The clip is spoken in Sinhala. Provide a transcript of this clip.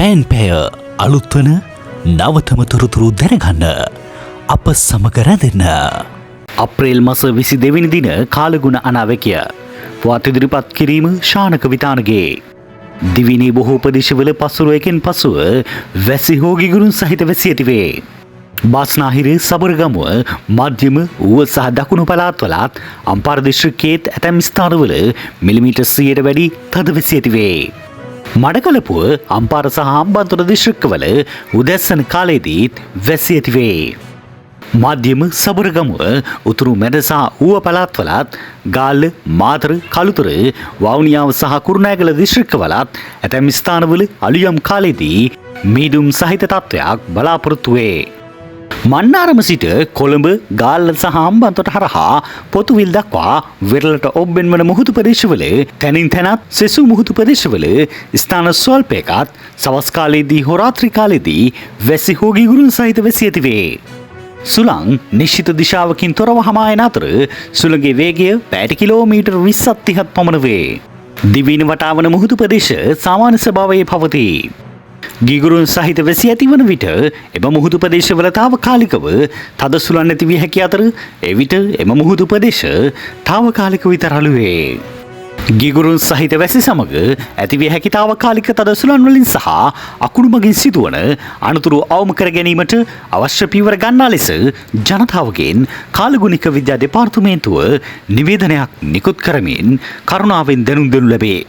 ෆෑන්පෑය අලුත්වන නවතම තොරතුරු දැනගන්න අප සමග රැඳෙන්න. අප්‍රේල් මස 22 වෙනි දින කාලගුණ අනාවැකිය පුවත් ඉදිරිපත් කිරීම ශානක විතානගේ. දිවිනී බොහෝ ප්‍රදේශවල පසුරුවකින් පසුව වැසි හෝගිගුරුන් සහිත වැසි ඇතිවේ. බස්නාහිර සබරගමුව මධ්‍යම ඌව සහ දකුණු පළාත්වලත් අම්පාර දිස්ත්‍රික්කයේත් ඇතැම් ස්ථානවල මිලිමීටර් 100ට වැඩි තද වැසි ඇතිවේ. මඩකලපුව අම්පාර සහ හම්බන්තොට දිස්ත්‍රික්කවල උදැස්සන කාලයේදීත් වැසි ඇතිවේ. මධ්‍යම සබරගමුව උතුරු මැද සහ ඌව පළාත්වලත් ගාල්ල මාතර කළුතර වවුනියාව සහ කුරුණෑගල දිස්ත්‍රික්කවලත් ඇතැම් ස්ථානවල අලුයම් කාලයේදී මීදුම් සහිත තත්ත්වයක් බලාපොරොත්තු වේ. මන්නාරම සිට කොළඹ ගාල්ල සහ හම්බන්තොට හරහා පොතුවිල් දක්වා වෙරළට ඔබ්බෙන් වන මුහුදු ප්‍රදේශවල තැනින් තැනත් සෙසු මුහුදු ප්‍රදේශවල ස්ථාන ස්වල්පයකත් සවස් කාලයේදී හෝ රාත්‍රී කාලයේදී වැසි හෝගිගුරුන් සහිත වැසි ඇතිවේ. සුළං නිශ්චිත දිශාවකින් තොරව හමායන අතර සුළඟේ වේගය පැයට කිලෝමීටර් 20ක් 30ක් පමණ වේ. දිවයින වටාවන මුහුදු ප්‍රදේශ සාමාන්‍ය ස්වභාවයේ පවතී. ගිගුරුන් සහිත වැසි ඇතිවන විට එම මුහුදු ප්‍රදේශවල තාවකාලිකව තද සුළං ඇති විය හැකි අතර එවිට එම මුහුදු ප්‍රදේශ තාවකාලික විතර අලු වේ. ගිගුරුන් සහිත වැසි සමග ඇතිවිය හැකි තාවකාලික තද සුළං වලින් සහ අකුණු මගින් සිදුවන අනතුරු අවම කර ගැනීමට අවශ්‍ය පියවර ගන්නා ලෙස ජනතාවගෙන් කාලගුණික විද්‍යා දෙපාර්තමේන්තුව නිවේදනයක් නිකුත් කරමින් කරුණාවෙන් දැනුම් දෙනු ලැබේ.